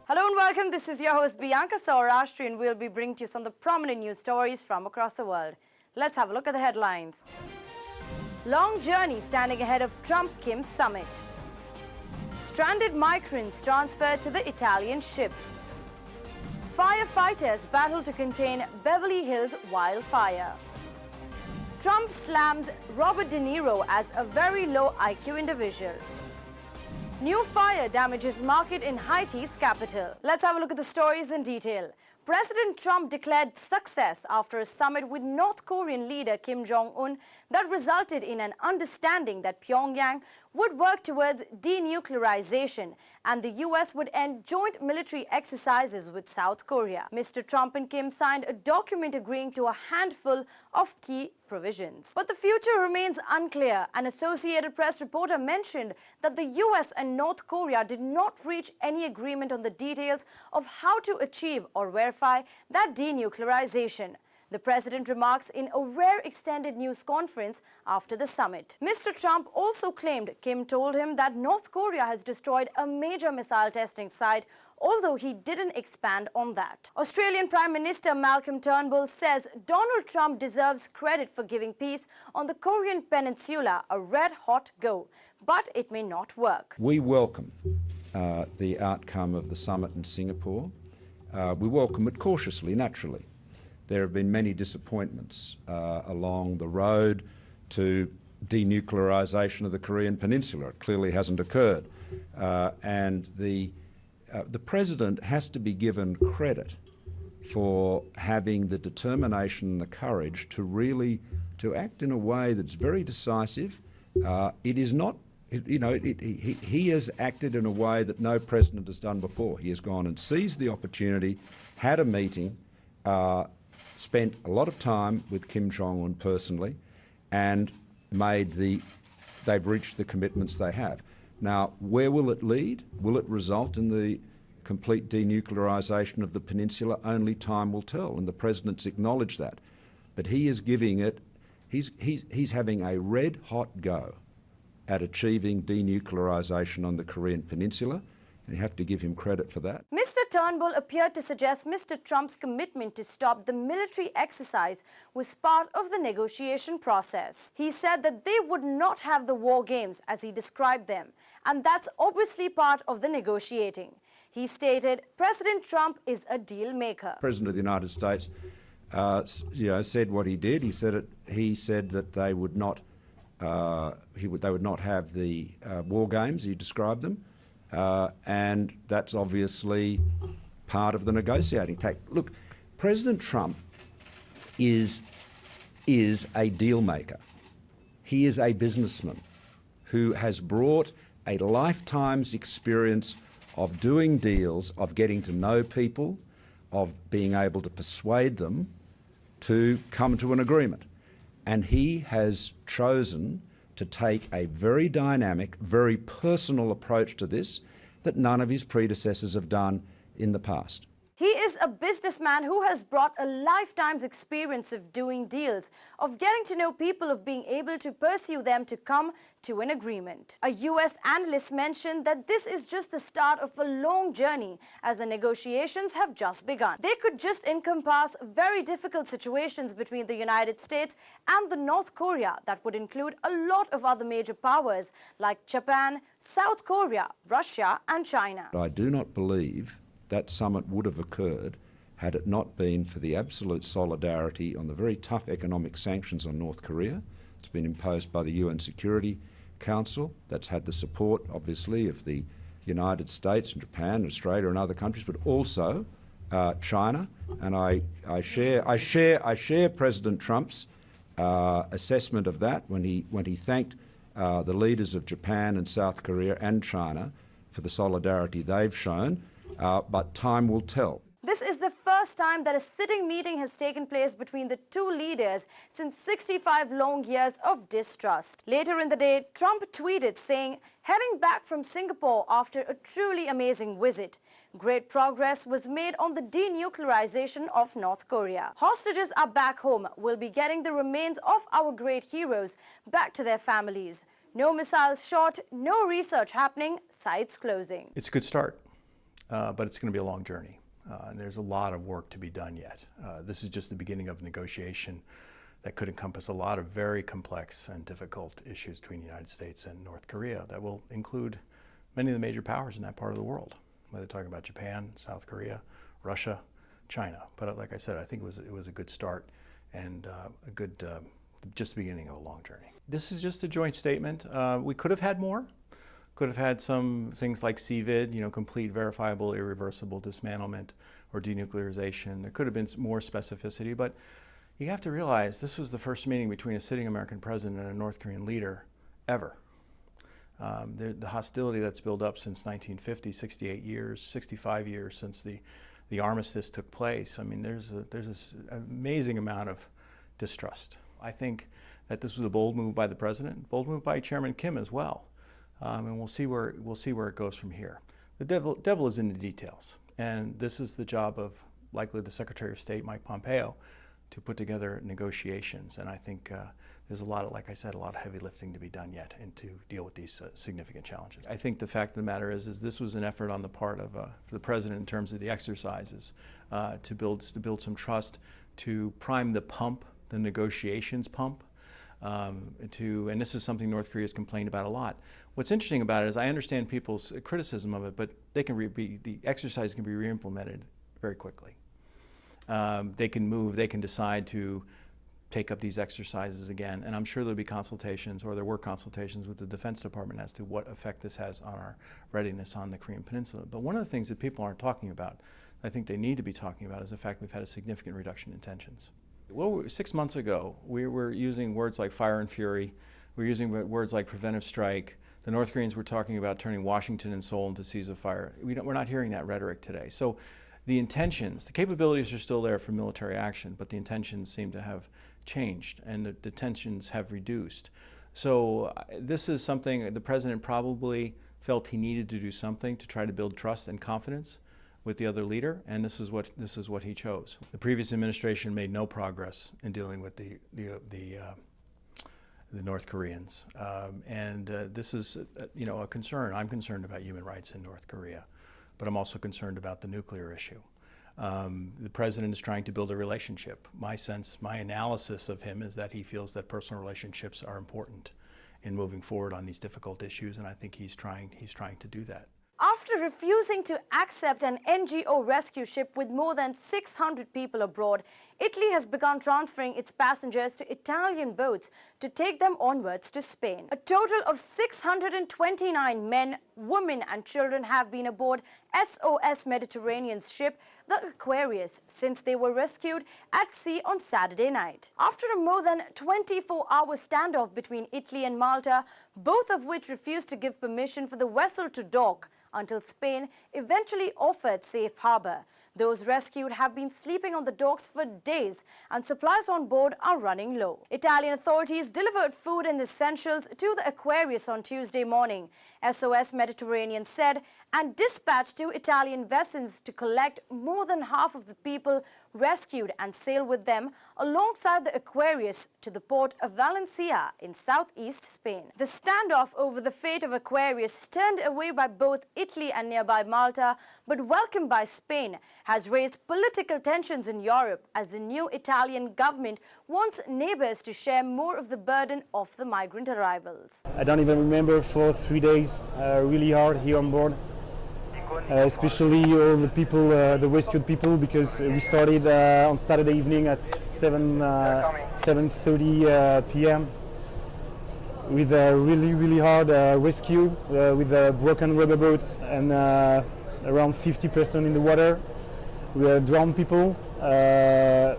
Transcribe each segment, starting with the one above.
Hello and welcome. This is your host Bianca Saurashtra, and we'll be bringing to you some of the prominent news stories from across the world. Let's have a look at the headlines. Long journey standing ahead of Trump-Kim summit. Stranded migrants transferred to the Italian ships. Firefighters battle to contain Beverly Hills wildfire. Trump slams Robert De Niro as a very low IQ individual. New fire damages market in Haiti's capital. Let's have a look at the stories in detail. President Trump declared success after a summit with North Korean leader Kim Jong-un that resulted in an understanding that Pyongyang would work towards denuclearization and the US would end joint military exercises with South Korea. Mr. Trump and Kim signed a document agreeing to a handful of key provisions. But the future remains unclear. An Associated Press reporter mentioned that the US and North Korea did not reach any agreement on the details of how to achieve or verify that denuclearization. The president remarks in a rare extended news conference after the summit. Mr. Trump also claimed Kim told him that North Korea has destroyed a major missile testing site, although he didn't expand on that. Australian Prime Minister Malcolm Turnbull says Donald Trump deserves credit for giving peace on the Korean Peninsula a red-hot go, but it may not work. We welcome the outcome of the summit in Singapore. We welcome it cautiously, naturally. There have been many disappointments along the road to denuclearization of the Korean Peninsula. It clearly hasn't occurred. And the President has to be given credit for having the determination and the courage to really act in a way that's very decisive. It is not, he has acted in a way that no president has done before. He has gone and seized the opportunity, had a meeting, spent a lot of time with Kim Jong-un personally, and they've reached the commitments they have. Now, where will it lead? Will it result in the complete denuclearization of the peninsula? Only time will tell, and the president's acknowledged that. But he is giving it, he's having a red-hot go at achieving denuclearization on the Korean Peninsula, and you have to give him credit for that. Mr. Turnbull appeared to suggest Mr. Trump's commitment to stop the military exercise was part of the negotiation process. He said that they would not have the war games as he described them, and that's obviously part of the negotiating. He stated, President Trump is a deal maker. The President of the United States said what he did. He said that they would not have the war games, he described them. And that's obviously part of the negotiating tactic. Look, President Trump is a deal maker. He is a businessman who has brought a lifetime's experience of doing deals, of getting to know people, of being able to persuade them to come to an agreement. And he has chosen to take a very dynamic, very personal approach to this that none of his predecessors have done in the past. He is a businessman who has brought a lifetime's experience of doing deals, of getting to know people, of being able to pursue them to come to an agreement. A US analyst mentioned that this is just the start of a long journey as the negotiations have just begun. They could just encompass very difficult situations between the United States and the North Korea that would include a lot of other major powers like Japan, South Korea, Russia and China. I do not believe that summit would have occurred had it not been for the absolute solidarity on the very tough economic sanctions on North Korea. It's been imposed by the UN Security Council. That's had the support, obviously, of the United States and Japan, and Australia and other countries, but also China. And I share President Trump's assessment of that when he thanked the leaders of Japan and South Korea and China for the solidarity they've shown. But time will tell. This is the first time that a sitting meeting has taken place between the two leaders since 65 long years of distrust. Later in the day, Trump tweeted saying, heading back from Singapore after a truly amazing visit. Great progress was made on the denuclearization of North Korea. Hostages are back home. We'll be getting the remains of our great heroes back to their families. No missiles shot, no research happening, sites closing. It's a good start, but it's going to be a long journey. And there's a lot of work to be done yet. This is just the beginning of negotiation that could encompass a lot of very complex and difficult issues between the United States and North Korea that will include many of the major powers in that part of the world, whether they're talking about Japan, South Korea, Russia, China. But like I said, I think it was a good start and a good, just the beginning of a long journey. This is just a joint statement. We could have had more. Could have had some things like CVID, complete, verifiable, irreversible dismantlement or denuclearization. There could have been more specificity, but you have to realize this was the first meeting between a sitting American president and a North Korean leader ever. The hostility that's built up since 1950, 68 years, 65 years since the armistice took place. I mean, there's this amazing amount of distrust. I think that this was a bold move by the president, bold move by Chairman Kim as well. And we'll see where it goes from here. The devil is in the details, and this is the job of likely the Secretary of State, Mike Pompeo, to put together negotiations. And I think there's like I said, a lot of heavy lifting to be done yet and to deal with these significant challenges. I think the fact of the matter is this was an effort on the part of for the president in terms of the exercises to build some trust, to prime the pump, the negotiations pump. And this is something North Korea has complained about a lot. What's interesting about it is I understand people's criticism of it, but the exercise can be re-implemented very quickly. They can move, they can decide to take up these exercises again, and I'm sure there'll be consultations, or there were consultations with the Defense Department as to what effect this has on our readiness on the Korean Peninsula. But one of the things that people aren't talking about, I think they need to be talking about, is the fact we've had a significant reduction in tensions. Well, 6 months ago, we were using words like fire and fury. We were using words like preventive strike. The North Koreans were talking about turning Washington and Seoul into seas of fire. We're not hearing that rhetoric today. So the intentions, the capabilities are still there for military action, but the intentions seem to have changed and the tensions have reduced. So this is something the president probably felt he needed to do something to try to build trust and confidence with the other leader, and this is what he chose. The previous administration made no progress in dealing with the North Koreans, and this is a concern. I'm concerned about human rights in North Korea, but I'm also concerned about the nuclear issue. The president is trying to build a relationship. My analysis of him is that he feels that personal relationships are important in moving forward on these difficult issues, and I think he's trying to do that. After refusing to accept an NGO rescue ship with more than 600 people aboard, Italy has begun transferring its passengers to Italian boats to take them onwards to Spain. A total of 629 men, women and children have been aboard SOS Mediterranean's ship, the Aquarius, since they were rescued at sea on Saturday night. After a more than 24-hour standoff between Italy and Malta, both of which refused to give permission for the vessel to dock, until Spain eventually offered safe harbor. Those rescued have been sleeping on the docks for days and supplies on board are running low. Italian authorities delivered food and essentials to the Aquarius on Tuesday morning, SOS Mediterranean said, and dispatched 2 Italian vessels to collect more than half of the people rescued and sail with them alongside the Aquarius to the port of Valencia in southeast Spain. The standoff over the fate of Aquarius, turned away by both Italy and nearby Malta, but welcomed by Spain, has raised political tensions in Europe as the new Italian government wants neighbors to share more of the burden of the migrant arrivals. I don't even remember for 3 days, really hard here on board. Especially all the people, the rescued people, because we started on Saturday evening at 7:30 p.m. with a really hard rescue with broken rubber boats and around 50% in the water. We drowned people, but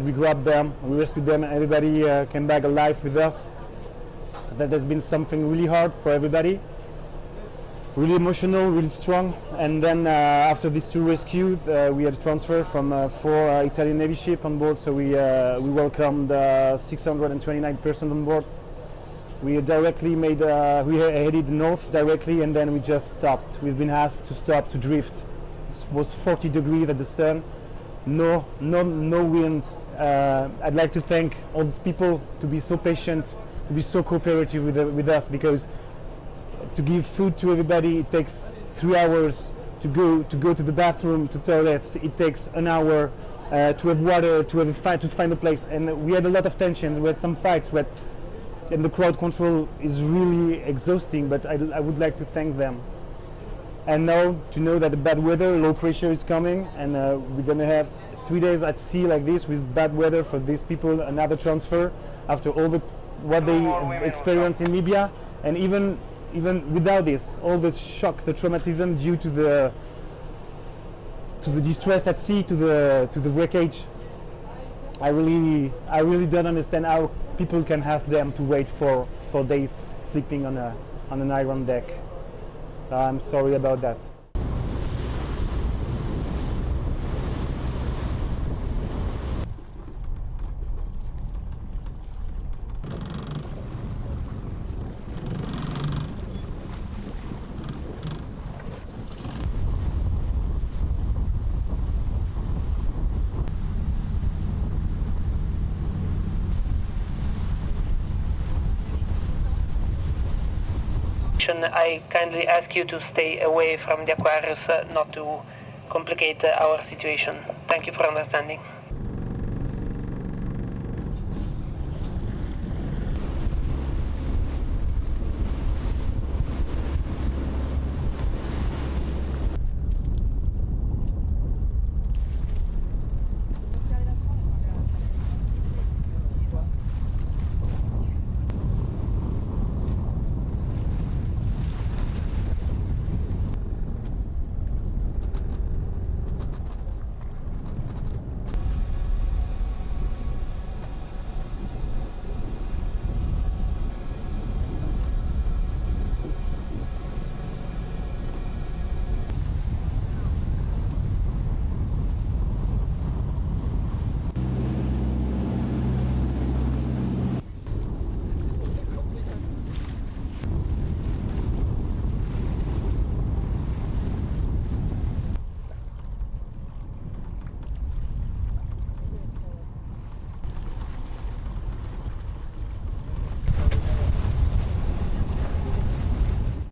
we grabbed them, we rescued them, and everybody came back alive with us. That has been something really hard for everybody. Really emotional, really strong, and then after these 2 rescues, we had a transfer from 4 Italian Navy ships on board, so we welcomed 629 persons on board. We directly made, we headed north directly, and then we just stopped. We've been asked to stop to drift. It was 40 degrees at the sun, no wind. I'd like to thank all these people to be so patient, to be so cooperative with us, because to give food to everybody, it takes 3 hours to go to the bathroom, to toilets. It takes an hour to have water, to find a place. And we had a lot of tension. We had some fights, and the crowd control is really exhausting, but I would like to thank them. And now to know that the bad weather, low pressure is coming, and we're going to have 3 days at sea like this with bad weather for these people, another transfer after all what they experienced in Libya. And even without this, all the shock, the traumatism due to the distress at sea, to the wreckage, I really don't understand how people can have them to wait for days sleeping on an iron deck. I'm sorry about that. I kindly ask you to stay away from the Aquarius, not to complicate our situation. Thank you for understanding.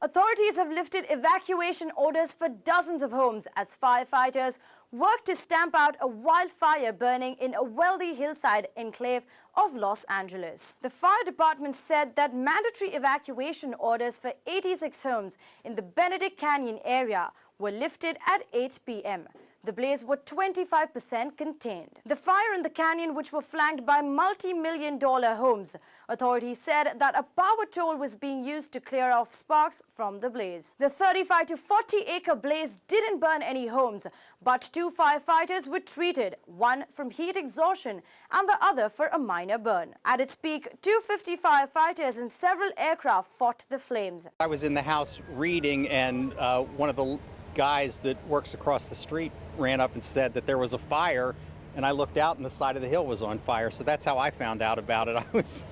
Authorities have lifted evacuation orders for dozens of homes as firefighters work to stamp out a wildfire burning in a wealthy hillside enclave of Los Angeles. The fire department said that mandatory evacuation orders for 86 homes in the Benedict Canyon area were lifted at 8 p.m. The blaze was 25% contained. The fire in the canyon, which were flanked by multi-million-dollar homes, authorities said that a power tool was being used to clear off sparks from the blaze. The 35 to 40-acre blaze didn't burn any homes, but 2 firefighters were treated, one from heat exhaustion and the other for a minor burn. At its peak, 250 firefighters and several aircraft fought the flames. I was in the house reading, and one of the guys that works across the street ran up and said that there was a fire, and I looked out and the side of the hill was on fire. So that's how I found out about it. I was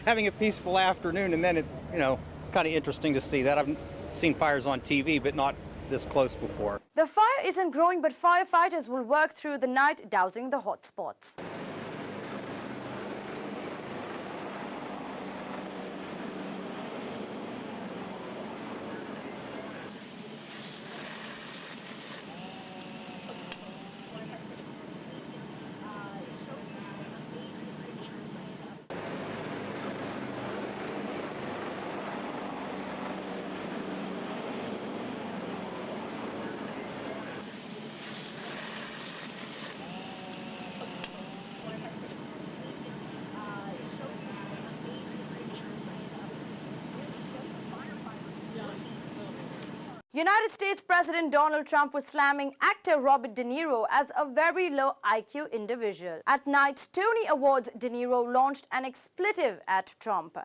having a peaceful afternoon, and then it's kind of interesting to see that. I've seen fires on TV, but not this close before. The fire isn't growing, but firefighters will work through the night dousing the hot spots. United States President Donald Trump was slamming actor Robert De Niro as a very low IQ individual. At night's Tony Awards, De Niro launched an expletive at Trump.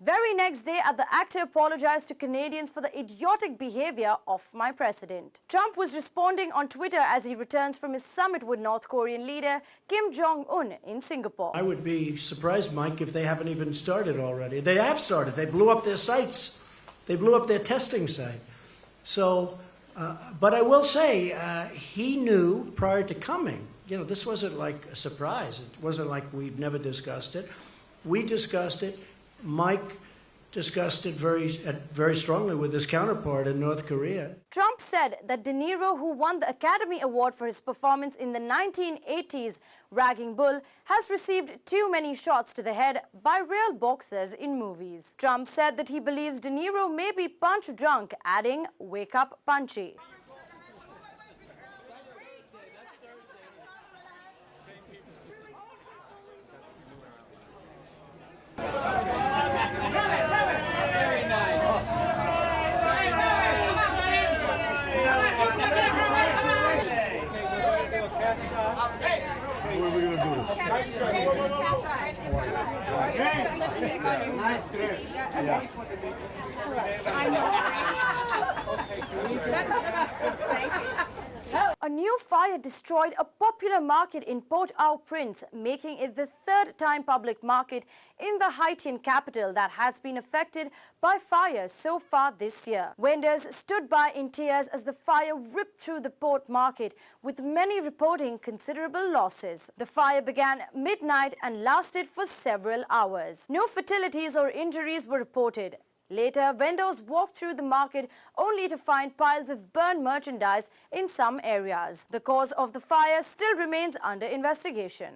Very next day, the actor apologized to Canadians for the idiotic behavior of my president. Trump was responding on Twitter as he returns from his summit with North Korean leader Kim Jong-un in Singapore. I would be surprised, Mike, if they haven't even started already. They have started. They blew up their sites. They blew up their testing site. So, but I will say, he knew prior to coming. You know, this wasn't like a surprise. It wasn't like we've never discussed it. We discussed it. Mike discussed it very strongly with his counterpart in North Korea. Trump said that De Niro, who won the Academy Award for his performance in the 1980s Raging Bull, has received too many shots to the head by real boxers in movies. Trump said that he believes De Niro may be punch drunk, adding, "Wake up, Punchy." A new fire destroyed a popular market in Port-au-Prince, making it the third time public market in the Haitian capital that has been affected by fire so far this year. Vendors stood by in tears as the fire ripped through the port market, with many reporting considerable losses. The fire began midnight and lasted for several hours. No fatalities or injuries were reported. Later, vendors walked through the market only to find piles of burned merchandise in some areas. The cause of the fire still remains under investigation.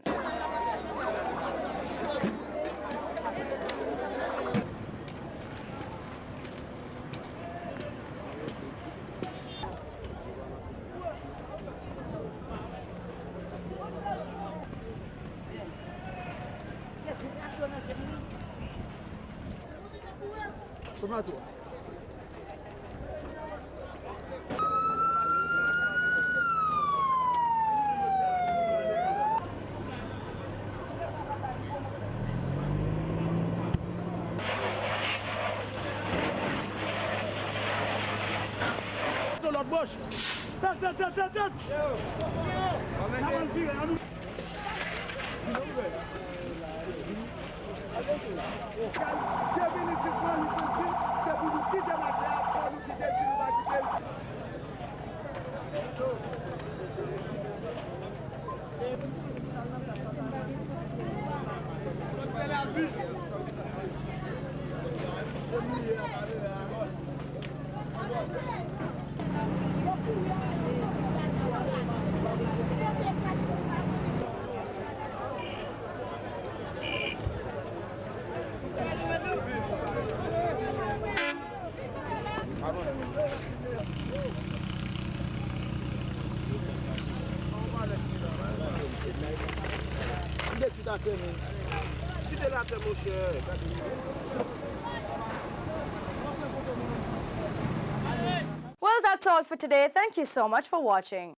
Well, that's all for today. Thank you so much for watching.